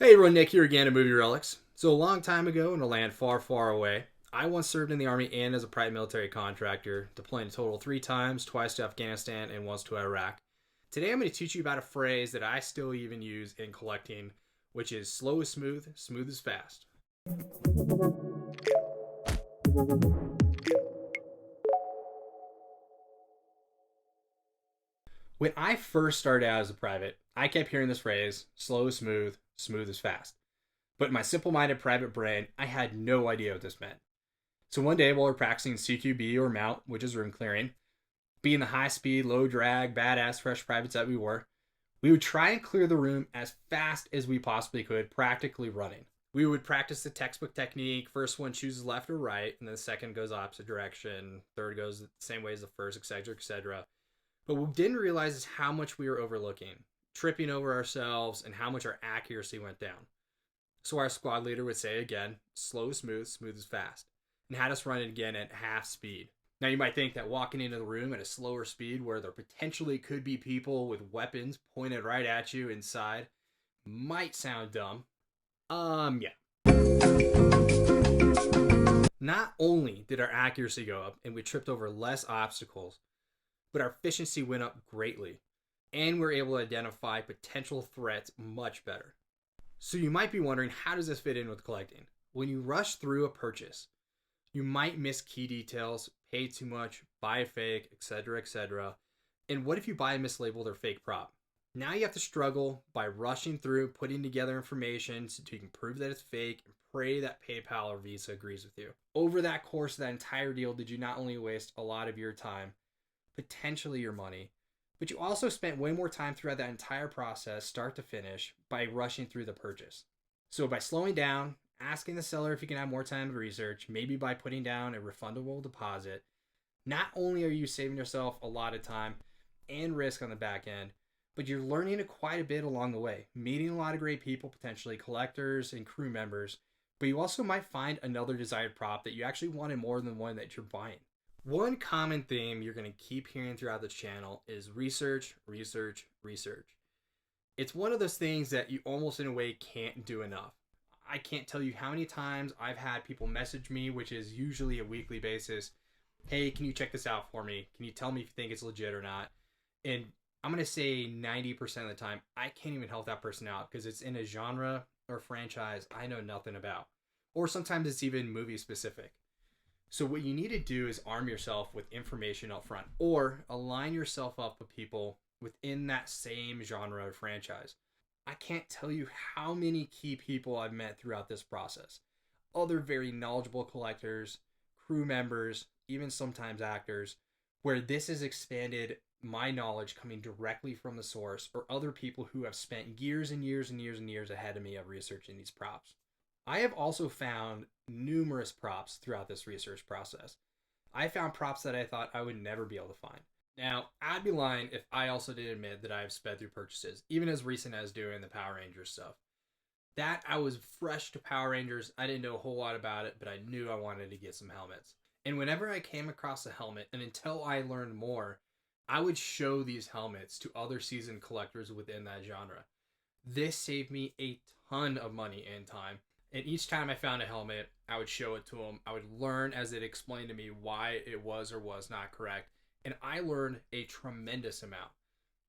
Hey everyone, Nick here again at Movie Relics. So a long time ago in a land far, far away, I once served in the Army and as a private military contractor, deploying a total 3 times, twice to Afghanistan and once to Iraq. Today I'm going to teach you about a phrase that I still even use in collecting, which is slow is smooth, smooth is fast. When I first started out as a private, I kept hearing this phrase, slow is smooth, smooth is fast. But in my simple minded private brain, I had no idea what this meant. So one day while we're practicing CQB or mount, which is room clearing, being the high speed, low drag, badass fresh privates that we were, we would try and clear the room as fast as we possibly could, practically running. We would practice the textbook technique. First one chooses left or right, and then the second goes opposite direction. Third goes the same way as the first, etc., etc. But what we didn't realize is how much we were overlooking, tripping over ourselves, and how much our accuracy went down. So our squad leader would say again, slow is smooth, smooth is fast, and had us run it again at half speed. Now you might think that walking into the room at a slower speed where there potentially could be people with weapons pointed right at you inside might sound dumb. Yeah. Not only did our accuracy go up and we tripped over less obstacles, but our efficiency went up greatly, and we're able to identify potential threats much better. So you might be wondering, how does this fit in with collecting? When you rush through a purchase, you might miss key details, pay too much, buy a fake, etc., etc. And what if you buy a mislabeled or fake prop? Now you have to struggle by rushing through, putting together information so you can prove that it's fake and pray that PayPal or Visa agrees with you. Over that course of that entire deal, did you not only waste a lot of your time, potentially your money, but you also spent way more time throughout that entire process, start to finish, by rushing through the purchase. So by slowing down, asking the seller if you can have more time to research, maybe by putting down a refundable deposit, not only are you saving yourself a lot of time and risk on the back end, but you're learning quite a bit along the way, meeting a lot of great people, potentially collectors and crew members, but you also might find another desired prop that you actually wanted more than one that you're buying. One common theme you're going to keep hearing throughout this channel is research, research, research. It's one of those things that you almost in a way can't do enough. I can't tell you how many times I've had people message me, which is usually a weekly basis. Hey, can you check this out for me? Can you tell me if you think it's legit or not? And I'm going to say 90% of the time, I can't even help that person out because it's in a genre or franchise I know nothing about. Or sometimes it's even movie specific. So what you need to do is arm yourself with information up front or align yourself up with people within that same genre or franchise. I can't tell you how many key people I've met throughout this process. Other very knowledgeable collectors, crew members, even sometimes actors, where this has expanded my knowledge coming directly from the source or other people who have spent years and years and years and years ahead of me of researching these props. I have also found numerous props throughout this research process. I found props that I thought I would never be able to find. Now, I'd be lying if I also did admit that I've sped through purchases, even as recent as doing the Power Rangers stuff. That I was fresh to Power Rangers. I didn't know a whole lot about it, but I knew I wanted to get some helmets. And whenever I came across a helmet, and until I learned more, I would show these helmets to other seasoned collectors within that genre. This saved me a ton of money and time. And each time I found a helmet, I would show it to them. I would learn as it explained to me why it was or was not correct. And I learned a tremendous amount.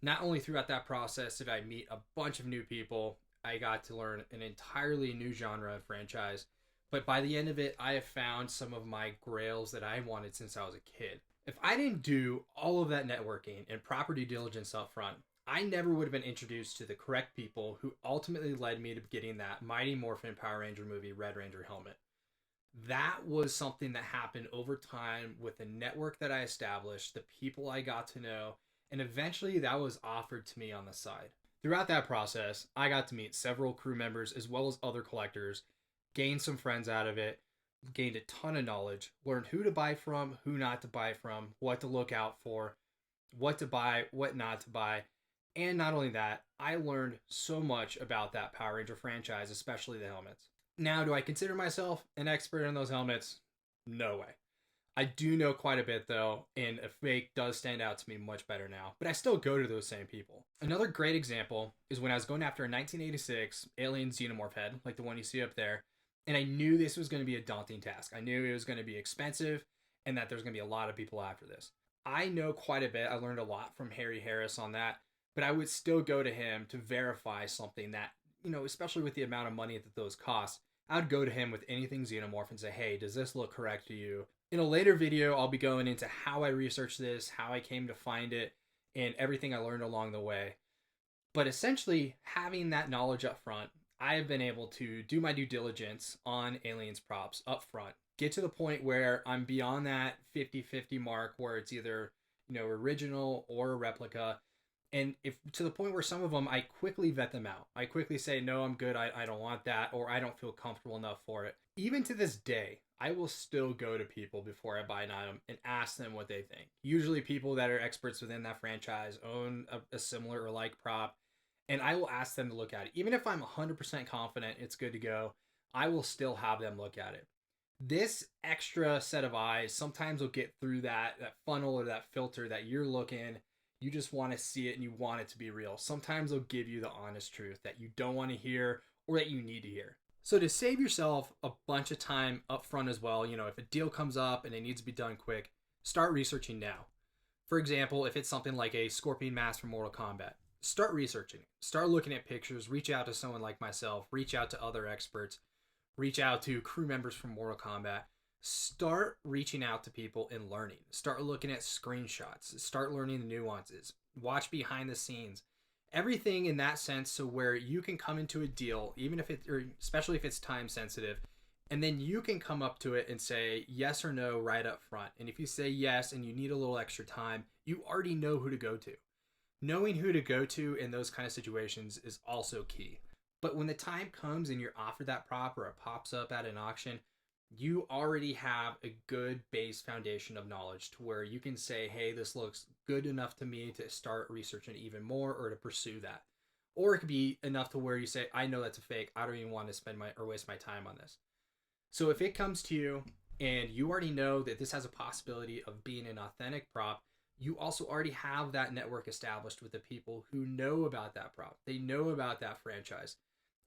Not only throughout that process did I meet a bunch of new people, I got to learn an entirely new genre and franchise. But by the end of it, I have found some of my grails that I wanted since I was a kid. If I didn't do all of that networking and proper due diligence up front, I never would have been introduced to the correct people who ultimately led me to getting that Mighty Morphin Power Ranger movie Red Ranger helmet. That was something that happened over time with the network that I established, the people I got to know, and eventually that was offered to me on the side. Throughout that process, I got to meet several crew members as well as other collectors, gained some friends out of it, gained a ton of knowledge, learned who to buy from, who not to buy from, what to look out for, what to buy, what not to buy. And not only that, I learned so much about that Power Ranger franchise, especially the helmets. Now, do I consider myself an expert in those helmets? No way. I do know quite a bit though, and a fake does stand out to me much better now, but I still go to those same people. Another great example is when I was going after a 1986 alien xenomorph head, like the one you see up there, and I knew this was going to be a daunting task. I knew it was going to be expensive and that there's going to be a lot of people after this. I know quite a bit. I learned a lot from Harry Harris on that, but I would still go to him to verify something that, especially with the amount of money that those cost, I would go to him with anything xenomorph and say, hey, does this look correct to you? In a later video, I'll be going into how I researched this, how I came to find it, and everything I learned along the way. But essentially, having that knowledge up front, I have been able to do my due diligence on aliens props up front, get to the point where I'm beyond that 50-50 mark where it's either, original or a replica. And if to the point where some of them, I quickly vet them out. I quickly say, no, I'm good. I don't want that, or I don't feel comfortable enough for it. Even to this day, I will still go to people before I buy an item and ask them what they think. Usually people that are experts within that franchise own a similar or like prop, and I will ask them to look at it. Even if I'm 100% confident it's good to go, I will still have them look at it. This extra set of eyes sometimes will get through that funnel or that filter that you're looking. You just want to see it and you want it to be real. Sometimes they'll give you the honest truth that you don't want to hear or that you need to hear. So to save yourself a bunch of time up front as well, if a deal comes up and it needs to be done quick, start researching now. For example, if it's something like a Scorpion mask from Mortal Kombat, start researching. Start looking at pictures, reach out to someone like myself, reach out to other experts, reach out to crew members from Mortal Kombat. Start reaching out to people and learning. Start looking at screenshots. Start learning the nuances. Watch behind the scenes. Everything in that sense, so where you can come into a deal, even if or especially if it's time sensitive, and then you can come up to it and say yes or no right up front. And if you say yes and you need a little extra time, you already know who to go to. Knowing who to go to in those kind of situations is also key. But when the time comes and you're offered that prop or it pops up at an auction, you already have a good base foundation of knowledge to where you can say, hey, this looks good enough to me to start researching even more or to pursue that. Or it could be enough to where you say, I know that's a fake. I don't even want to spend waste my time on this. So if it comes to you and you already know that this has a possibility of being an authentic prop, you also already have that network established with the people who know about that prop. They know about that franchise.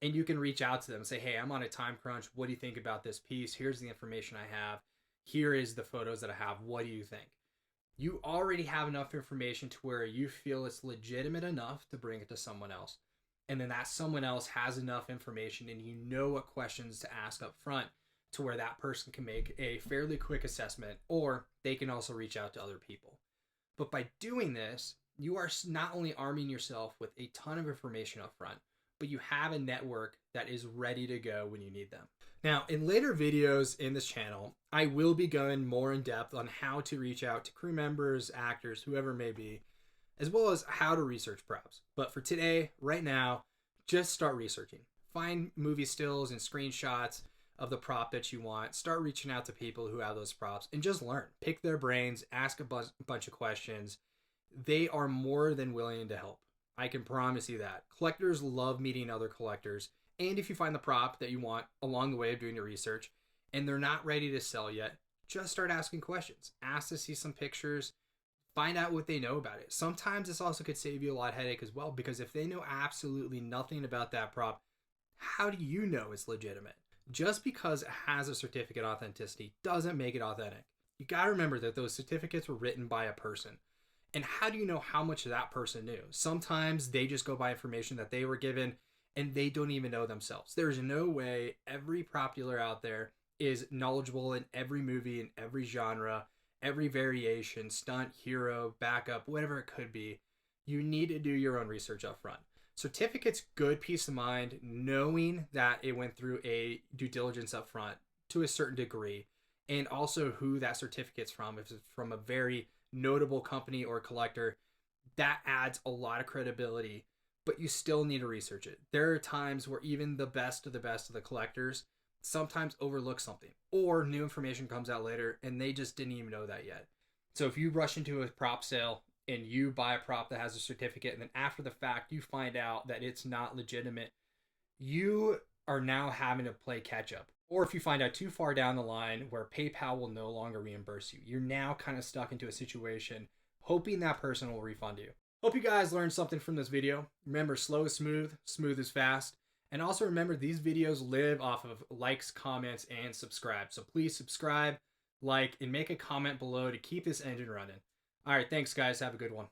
And you can reach out to them and say, hey, I'm on a time crunch. What do you think about this piece? Here's the information I have. Here is the photos that I have. What do you think? You already have enough information to where you feel it's legitimate enough to bring it to someone else. And then that someone else has enough information and you know what questions to ask up front to where that person can make a fairly quick assessment, or they can also reach out to other people. But by doing this, you are not only arming yourself with a ton of information up front, but you have a network that is ready to go when you need them. Now, in later videos in this channel, I will be going more in depth on how to reach out to crew members, actors, whoever it may be, as well as how to research props. But for today, right now, just start researching. Find movie stills and screenshots of the prop that you want. Start reaching out to people who have those props and just learn. Pick their brains, ask a bunch of questions. They are more than willing to help. I can promise you that. Collectors love meeting other collectors. And if you find the prop that you want along the way of doing your research and they're not ready to sell yet, just start asking questions. Ask to see some pictures. Find out what they know about it. Sometimes this also could save you a lot of headache as well, because if they know absolutely nothing about that prop, how do you know it's legitimate? Just because it has a certificate of authenticity doesn't make it authentic. You got to remember that those certificates were written by a person. And how do you know how much that person knew? Sometimes they just go by information that they were given and they don't even know themselves. There's no way every prop dealer out there is knowledgeable in every movie, in every genre, every variation, stunt, hero, backup, whatever it could be. You need to do your own research up front. Certificates, good peace of mind, knowing that it went through a due diligence up front to a certain degree, and also who that certificate's from. If it's from a very notable company or collector, that adds a lot of credibility, but you still need to research it. There are times where even the best of the collectors sometimes overlook something, or new information comes out later and they just didn't even know that yet. So if you rush into a prop sale and you buy a prop that has a certificate and then after the fact you find out that it's not legitimate, you are now having to play catch up. Or if you find out too far down the line where PayPal will no longer reimburse you, you're now kind of stuck into a situation hoping that person will refund you. Hope you guys learned something from this video. Remember, slow is smooth, smooth is fast. And also remember, these videos live off of likes, comments, and subscribe. So please subscribe, like, and make a comment below to keep this engine running. All right, thanks guys. Have a good one.